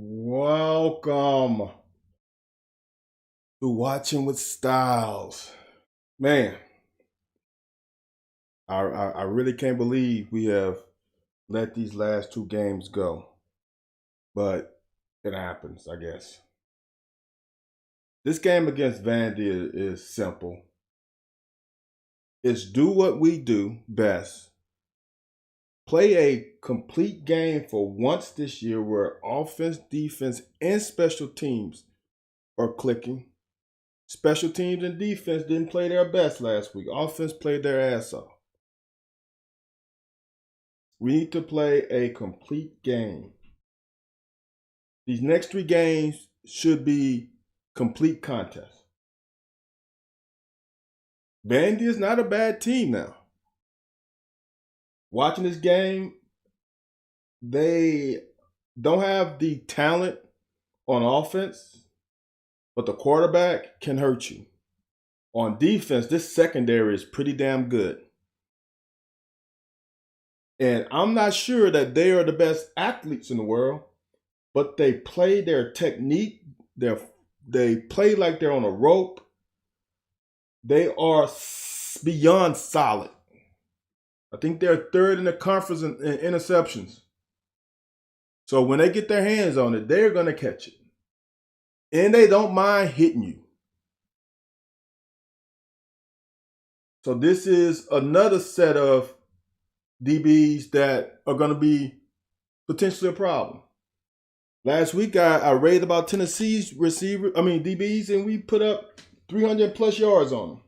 Welcome to Watching with Styles. Man, I really can't believe we have let these last two games go. But it happens, I guess. This game against Vandy is simple. It's do what we do best. Play a complete game for once this year where offense, defense, and special teams are clicking. Special teams and defense didn't play their best last week. Offense played their ass off. We need to play a complete game. These next three games should be complete contests. Vandy is not a bad team now. Watching this game, they don't have the talent on offense, but the quarterback can hurt you. On defense, this secondary is pretty damn good. And I'm not sure that they are the best athletes in the world, but they play their technique. They play like they're on a rope. They are beyond solid. I think they're third in the conference in interceptions. So when they get their hands on it, they're going to catch it. And they don't mind hitting you. So this is another set of DBs that are going to be potentially a problem. Last week, I raised about Tennessee's DBs, and we put up 300 plus yards on them.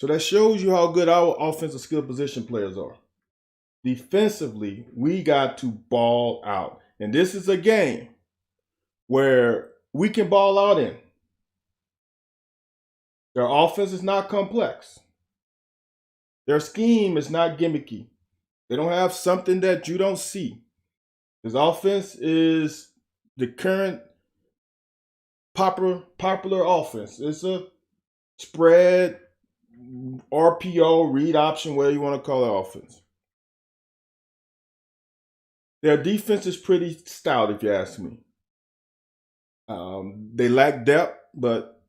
So that shows you how good our offensive skill position players are. Defensively, we got to ball out. And this is a game where we can ball out in. Their offense is not complex. Their scheme is not gimmicky. They don't have something that you don't see. His offense is the current popular offense. It's a spread, RPO, read option, whatever you want to call it, offense. Their defense is pretty stout, if you ask me. They lack depth, but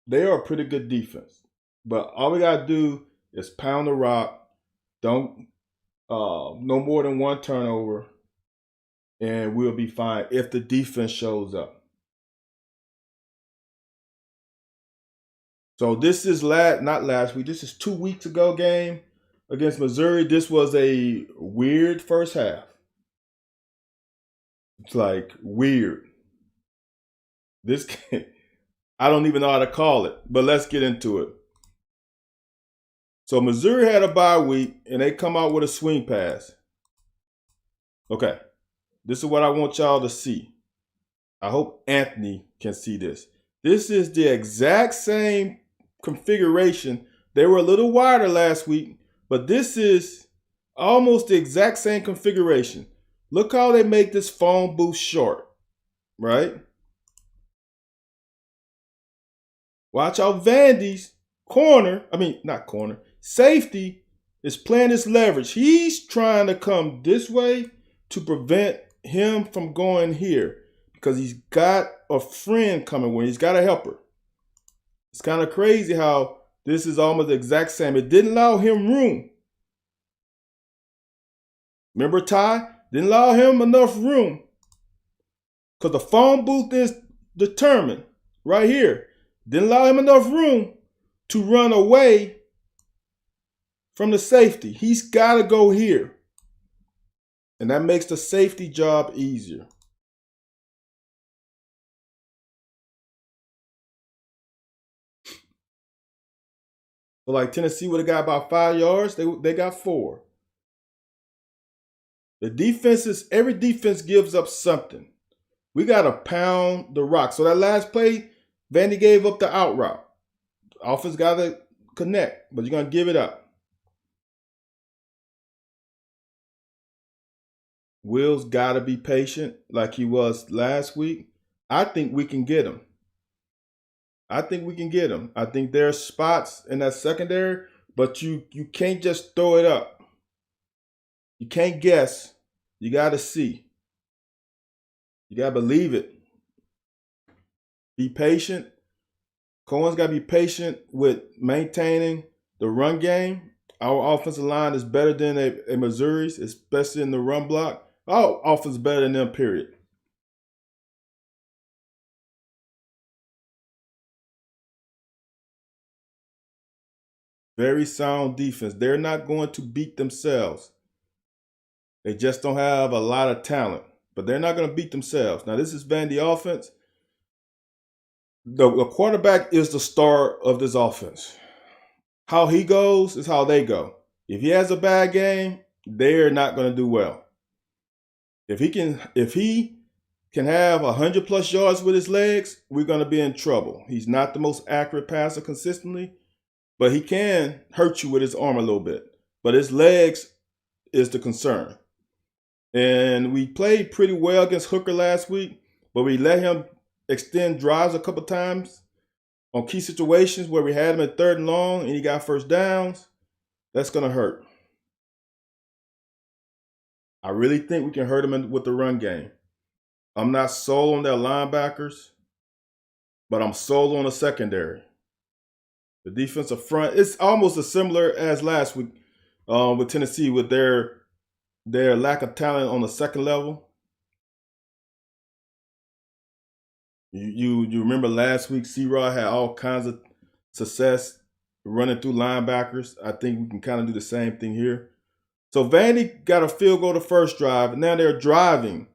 they are a pretty good defense. But all we got to do is pound the rock. Don't no more than one turnover, and we'll be fine if the defense shows up. So this is not last week. This is 2 weeks ago game against Missouri. This was a weird first half. It's like weird. This game, I don't even know how to call it, but let's get into it. So Missouri had a bye week, and they come out with a swing pass. Okay, this is what I want y'all to see. I hope Anthony can see this. This is the exact same configuration. They were a little wider last week, but this is almost the exact same configuration. Look how they make this phone booth short, right? Watch out, Vandy's safety is playing this leverage. He's trying to come this way to prevent him from going here because he's got a friend coming with him. He's got a helper. It's kind of crazy how this is almost the exact same. It didn't allow him room. Remember Ty? Didn't allow him enough room because the phone booth is determined right here. Didn't allow him enough room to run away from the safety. He's got to go here. And that makes the safety job easier. So like Tennessee would have got about 5 yards. They got 4. The defenses, every defense gives up something. We got to pound the rock. So that last play, Vandy gave up the out route. Offense got to connect, but you're going to give it up. Will's got to be patient like he was last week. I think we can get him. I think there are spots in that secondary, but you can't just throw it up. You can't guess. You got to see. You got to believe it. Be patient. Cohen's got to be patient with maintaining the run game. Our offensive line is better than a Missouri's, especially in the run block. Our offense is better than them, period. Very sound defense. They're not going to beat themselves. They just don't have a lot of talent, but they're not going to beat themselves. Now, this is Vandy offense. The quarterback is the star of this offense. How he goes is how they go. If he has a bad game, they're not going to do well. If he can have 100+ yards with his legs, we're going to be in trouble. He's not the most accurate passer consistently, but he can hurt you with his arm a little bit. But his legs is the concern. And we played pretty well against Hooker last week, but we let him extend drives a couple times on key situations where we had him at 3rd and long and he got first downs. That's going to hurt. I really think we can hurt him with the run game. I'm not sold on their linebackers, but I'm sold on the secondary. The defensive front, it's almost as similar as last week with Tennessee with their lack of talent on the second level. You remember last week, C-Rod had all kinds of success running through linebackers. I think we can kind of do the same thing here. So Vandy got a field goal the first drive, and now they're driving.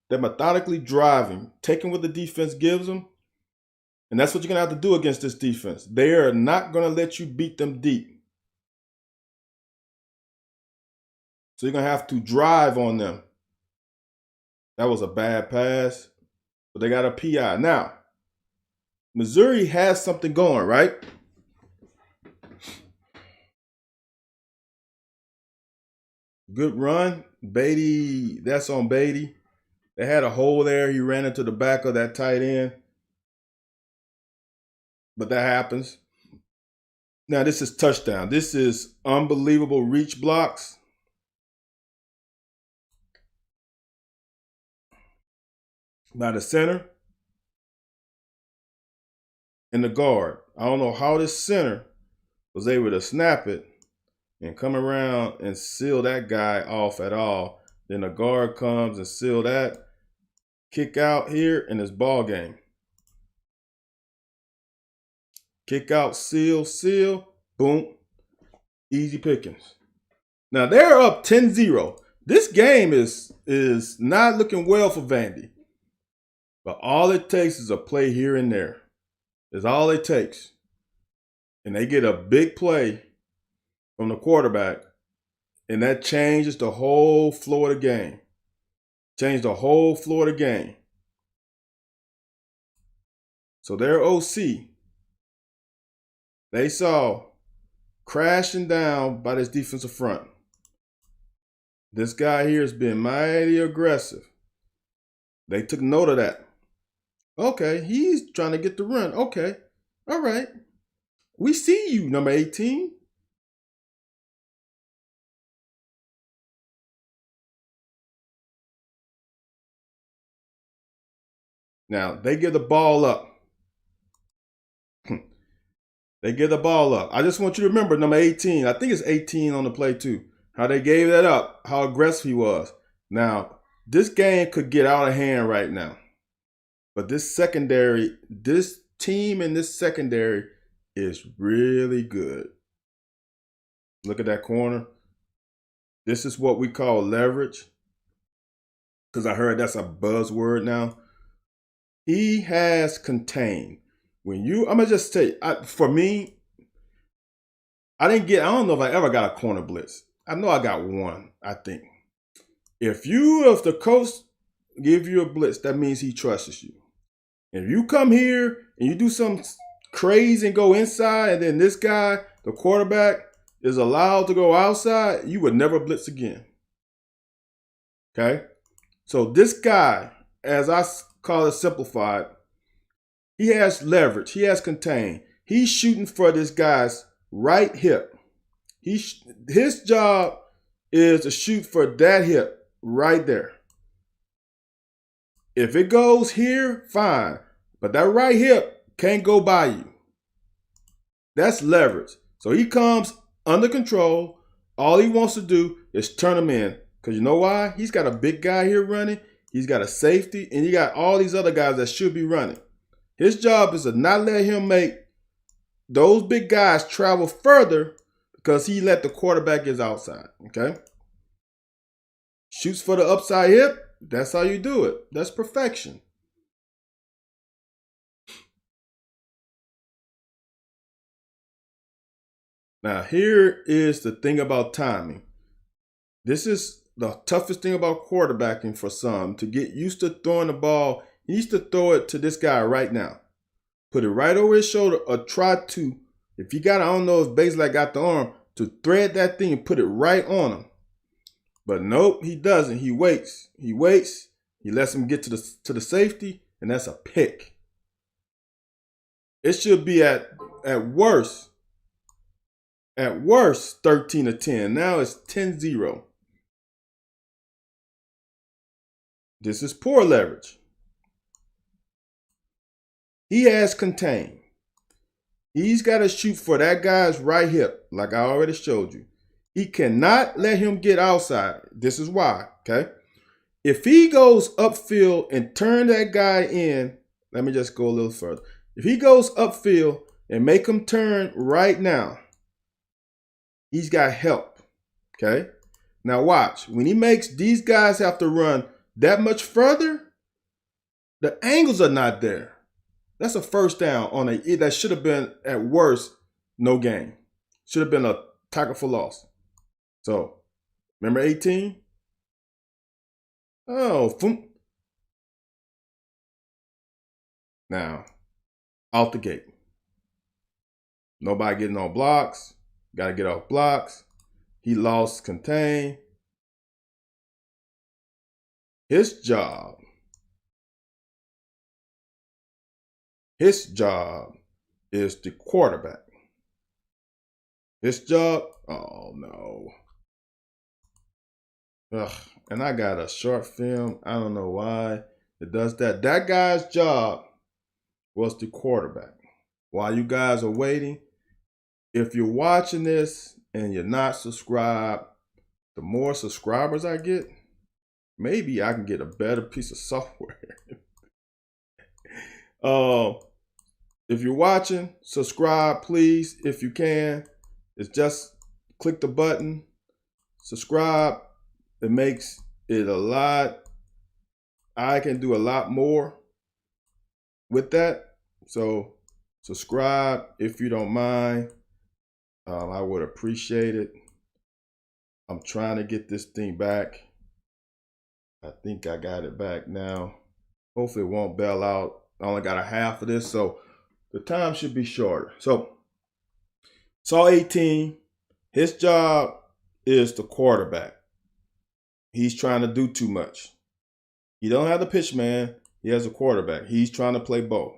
They're methodically driving, taking what the defense gives them. And that's what you're going to have to do against this defense. They are not going to let you beat them deep. So you're going to have to drive on them. That was a bad pass, but they got a PI. Now, Missouri has something going, right? Good run. Beatty, that's on Beatty. They had a hole there. He ran into the back of that tight end. But that happens. Now, this is touchdown. This is unbelievable reach blocks. By the center and the guard. I don't know how this center was able to snap it and come around and seal that guy off at all. Then the guard comes and seal that. Kick out here, and it's ball game. Kick out, seal, boom. Easy pickings. Now they're up 10-0. This game is not looking well for Vandy. But all it takes is a play here and there. That's all it takes. And they get a big play from the quarterback, and that changes the whole flow of the game. Change the whole flow of the game. So their OC, they saw crashing down by this defensive front. This guy here has been mighty aggressive. They took note of that. Okay, he's trying to get the run. Okay, all right. We see you, number 18. Now, they give the ball up. They give the ball up. I just want you to remember number 18. I think it's 18 on the play too. How they gave that up, how aggressive he was. Now, this game could get out of hand right now. But this secondary, this team in this secondary is really good. Look at that corner. This is what we call leverage. Because I heard that's a buzzword now. He has contained. I'm going to just say, for me, I don't know if I ever got a corner blitz. I know I got one, I think. If the coach give you a blitz, that means he trusts you. If you come here and you do something crazy and go inside, and then this guy, the quarterback, is allowed to go outside, you would never blitz again. Okay? So this guy, as I call it simplified, he has leverage. He has contained. He's shooting for this guy's right hip. His job is to shoot for that hip right there. If it goes here, fine. But that right hip can't go by you. That's leverage. So he comes under control. All he wants to do is turn him in. Because you know why? He's got a big guy here running. He's got a safety. And he got all these other guys that should be running. His job is to not let him make those big guys travel further because he let the quarterback get outside. Okay? Shoots for the upside hip. That's how you do it. That's perfection. Now, here is the thing about timing. This is the toughest thing about quarterbacking for some. To get used to throwing the ball, he needs to throw it to this guy right now. Put it right over his shoulder or try to, if you got, I don't know if Bazelak got the arm, to thread that thing and put it right on him. But nope, he doesn't. He waits. He waits. He lets him get to the safety, and that's a pick. It should be at worst 13-10. Now it's 10-0. This is poor leverage. He has contained. He's got to shoot for that guy's right hip, like I already showed you. He cannot let him get outside. This is why, okay? If he goes upfield and turn that guy in, let me just go a little further. If he goes upfield and make him turn right now, he's got help, okay? Now watch. When he makes these guys have to run that much further, the angles are not there. That's a first down on that should have been, at worst, no gain. Should have been a tackle for loss. So, remember 18? Oh, boom. Now, out the gate. Nobody getting on blocks. Got to get off blocks. He lost contain. His job is the quarterback. His job, oh no. Ugh, and I got a short film. I don't know why it does that. That guy's job was the quarterback. While you guys are waiting, if you're watching this and you're not subscribed, the more subscribers I get, maybe I can get a better piece of software. If you're watching, subscribe, please, if you can. It's just click the button, subscribe. It makes it a lot. I can do a lot more with that. So subscribe if you don't mind. I would appreciate it. I'm trying to get this thing back. I think I got it back now. Hopefully it won't bail out. I only got a half of this, so the time should be shorter. So, saw 18. His job is the quarterback. He's trying to do too much. He don't have the pitch man. He has a quarterback. He's trying to play both.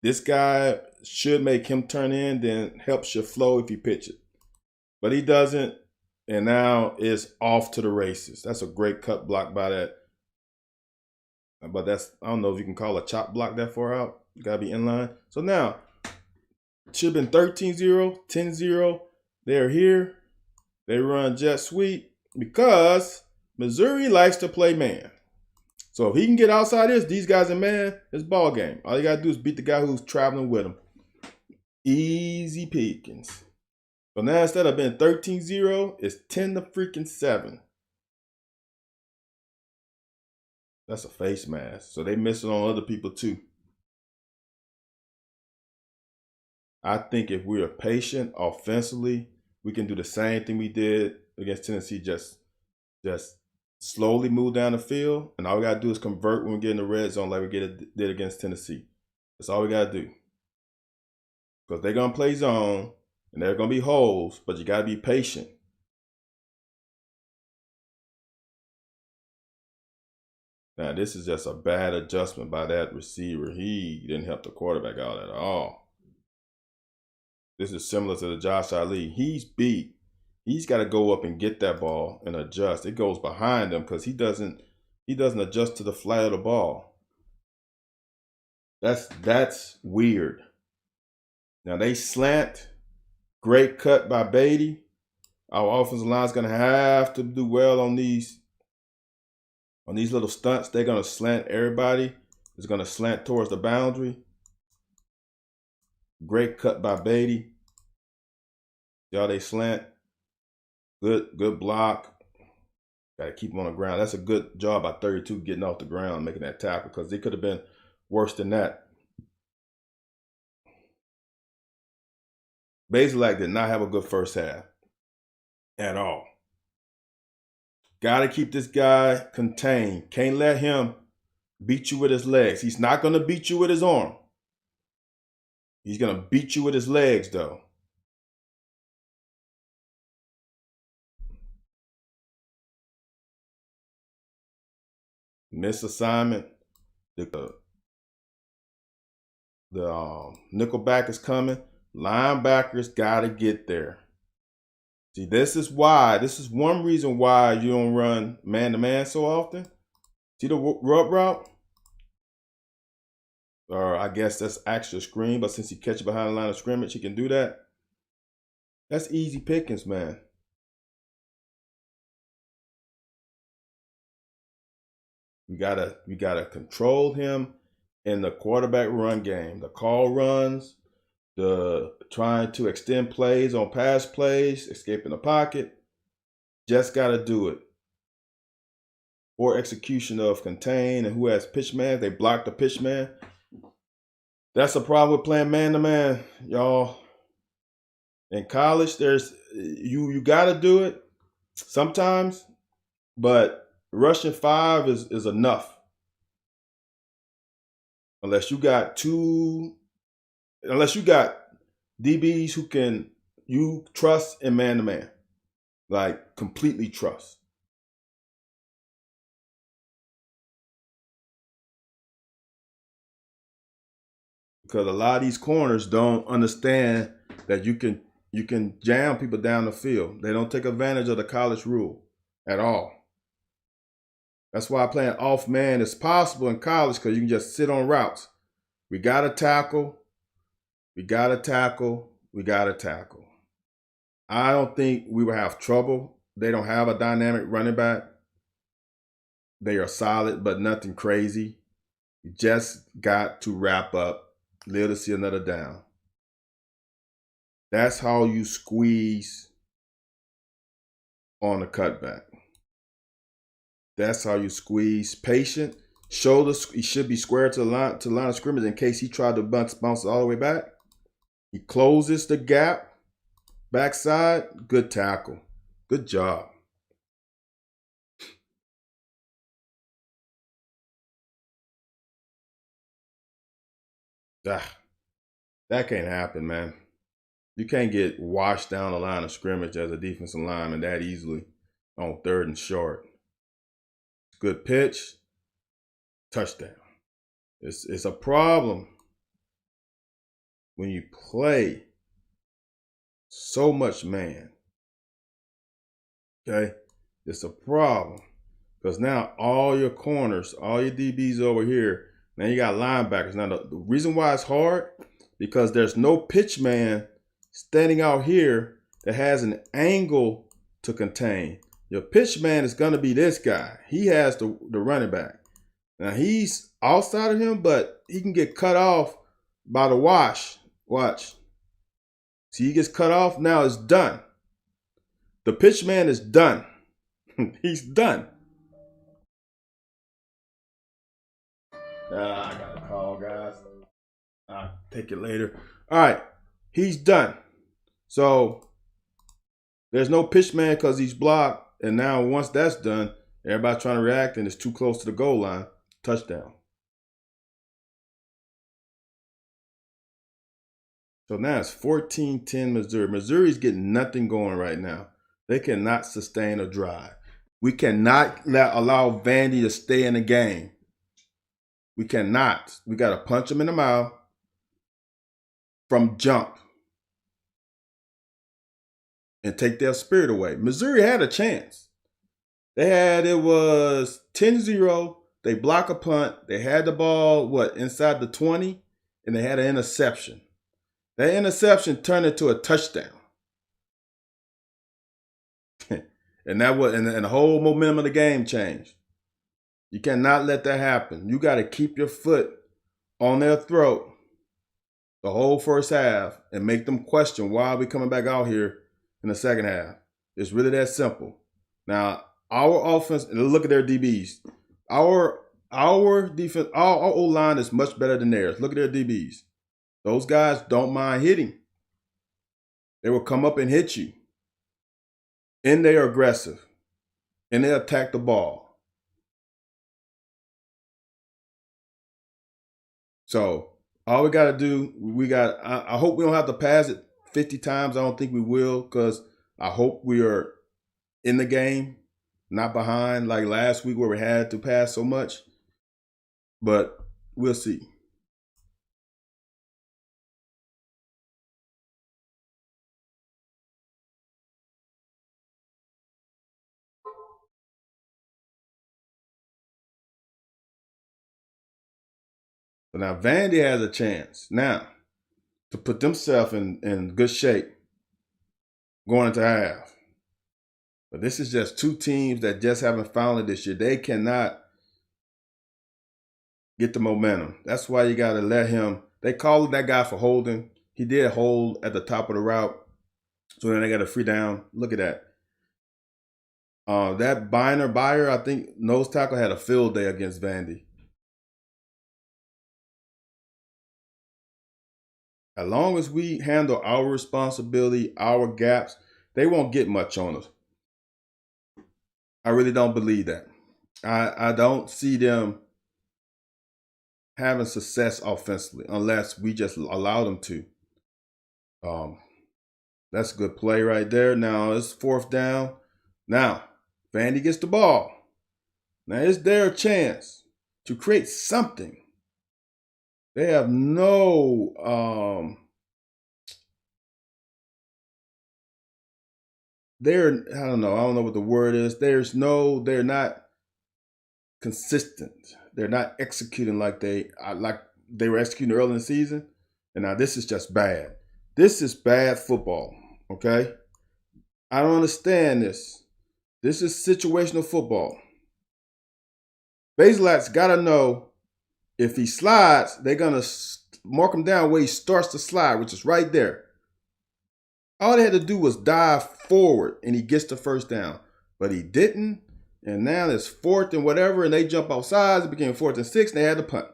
This guy should make him turn in, then helps your flow if you pitch it. But he doesn't, and now it's off to the races. That's a great cut block by that. But that's, I don't know if you can call a chop block that far out. You got to be in line. So now, it should have been 13-0, 10-0. They're here. They run jet sweep because Missouri likes to play man. So if he can get outside these guys in man, it's ball game. All you got to do is beat the guy who's traveling with him. Easy pickings. So now instead of being 13-0, it's 10-7. That's a face mask. So they miss it on other people too. I think if we are patient offensively, we can do the same thing we did against Tennessee. Just slowly move down the field. And all we got to do is convert when we get in the red zone like we did against Tennessee. That's all we got to do. Because they're going to play zone and there are going to be holes, but you got to be patient. Now, this is just a bad adjustment by that receiver. He didn't help the quarterback out at all. This is similar to the Josh Ali. He's beat. He's got to go up and get that ball and adjust. It goes behind him because he He doesn't adjust to the flight of the ball. That's weird. Now they slant. Great cut by Beatty. Our offensive line is going to have to do well on these little stunts. They're going to slant everybody. It's going to slant towards the boundary. Great cut by Beatty. Y'all, they slant. Good block. Got to keep them on the ground. That's a good job by 32 getting off the ground, making that tackle, because they could have been worse than that. Bazelak did not have a good first half at all. Got to keep this guy contained. Can't let him beat you with his legs. He's not going to beat you with his arm. He's going to beat you with his legs, though. Miss assignment. The nickelback is coming. Linebackers got to get there. See, this is one reason why you don't run man-to-man so often. See the rub route? Or I guess that's actually a screen, but since he catches behind the line of scrimmage, he can do that. That's easy pickings, man. We gotta control him in the quarterback run game. The call runs, the trying to extend plays on pass plays, escaping the pocket. Just got to do it. Or execution of contain and who has pitch man. They block the pitch man. That's a problem with playing man-to-man, y'all. In college, there's you got to do it sometimes, but rushing 5 is enough. Unless you got DBs who you trust in man-to-man, like completely trust. Because a lot of these corners don't understand that you can jam people down the field. They don't take advantage of the college rule at all. That's why playing off man is possible in college, because you can just sit on routes. We got to tackle. We got to tackle. We got to tackle. I don't think we will have trouble. They don't have a dynamic running back. They are solid, but nothing crazy. You just got to wrap up. Live to see another down. That's how you squeeze on the cutback. That's how you squeeze. Patient. Shoulders, he should be square to the line of scrimmage in case he tried to bounce all the way back. He closes the gap. Backside, good tackle. Good job. That can't happen, man. You can't get washed down the line of scrimmage as a defensive lineman that easily on 3rd and short. Good pitch. Touchdown. It's a problem when you play so much man. Okay? It's a problem. Because now all your corners, all your DBs over here, now you got linebackers. Now the reason why it's hard, because there's no pitch man standing out here that has an angle to contain. Your pitch man is going to be this guy. He has the running back. Now he's outside of him, but he can get cut off by the wash. Watch. See, he gets cut off. Now it's done. The pitch man is done. He's done. I got a call, guys. I'll take it later. All right. He's done. So there's no pitch man because he's blocked. And now once that's done, everybody's trying to react and it's too close to the goal line. Touchdown. So now it's 14-10 Missouri. Missouri's getting nothing going right now. They cannot sustain a drive. We cannot allow Vandy to stay in the game. We cannot. We got to punch them in the mouth from jump and take their spirit away. Missouri had a chance. it was 10-0. They block a punt. They had the ball, inside the 20, and they had an interception. That interception turned into a touchdown. And the whole momentum of the game changed. You cannot let that happen. You got to keep your foot on their throat the whole first half and make them question, why are we coming back out here in the second half? It's really that simple. Now, our offense, and look at their DBs. Our defense, our O-line is much better than theirs. Look at their DBs. Those guys don't mind hitting. They will come up and hit you. And they are aggressive. And they attack the ball. So all we got to do, I hope we don't have to pass it 50 times. I don't think we will, because I hope we are in the game, not behind like last week where we had to pass so much. But we'll see. So now Vandy has a chance now to put themselves in good shape going into half. But this is just two teams that just haven't found it this year. They cannot get the momentum. That's why you got to let him. They called that guy for holding. He did hold at the top of the route. So then they got a free down. Look at that. That Buyer, I think, nose tackle had a field day against Vandy. As long as we handle our responsibility, our gaps, they won't get much on us. I really don't believe that. I don't see them having success offensively unless we just allow them to. That's a good play right there. Now it's fourth down. Now, Vandy gets the ball. Now it's their chance to create something. They have no I don't know what the word is. They're not consistent. They're not executing like they were executing early in the season. And now this is just bad. This is bad football. Okay? I don't understand this. This is situational football. Basilak's got to know if he slides, they're going to mark him down where he starts to slide, which is right there. All they had to do was dive forward, and he gets the first down. But he didn't, and now it's fourth and whatever, and they jump off sides. It became 4th and 6, and they had to punt.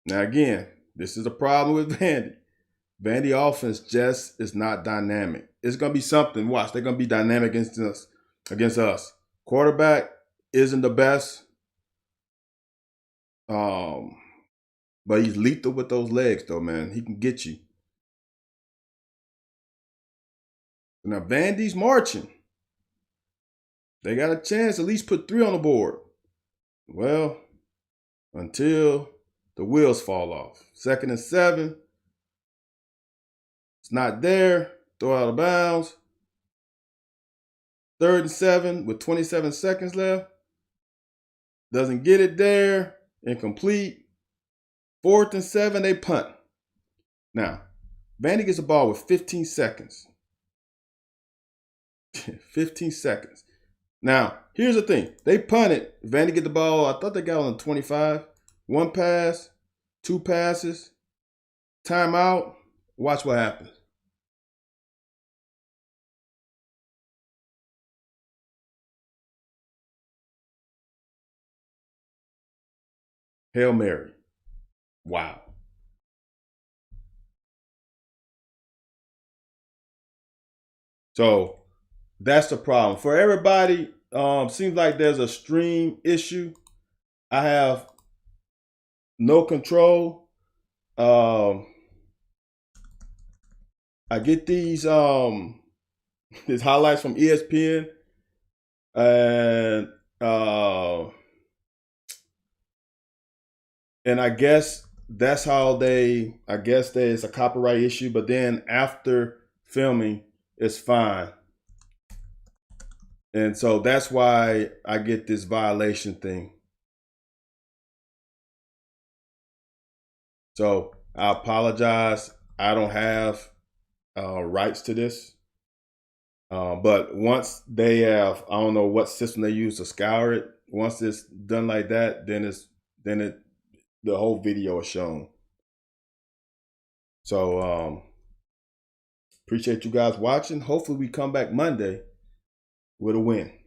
Now, again, this is a problem with Vandy. Vandy offense just is not dynamic. It's going to be something. Watch, they're going to be dynamic against us. Quarterback isn't the best. But he's lethal with those legs, though, man. He can get you. Now, Vandy's marching. They got a chance to at least put 3 on the board. Well, until the wheels fall off. 2nd and 7. It's not there. Throw out of bounds. 3rd and 7 with 27 seconds left. Doesn't get it there. Incomplete. 4th and 7, they punt. Now, Vandy gets the ball with 15 seconds. 15 seconds. Now, here's the thing. They punted. Vandy get the ball. I thought they got on 25. 1 pass, 2 passes, timeout. Watch what happens. Hail Mary. Wow. So that's the problem. For everybody, seems like there's a stream issue. I have no control. I get these highlights from ESPN, and I guess that's how it's a copyright issue, but then after filming, it's fine. And so that's why I get this violation thing. So I apologize. I don't have rights to this. But once they have, I don't know what system they use to scour it. Once it's done like that, then the whole video is shown. So appreciate you guys watching. Hopefully we come back Monday with a win.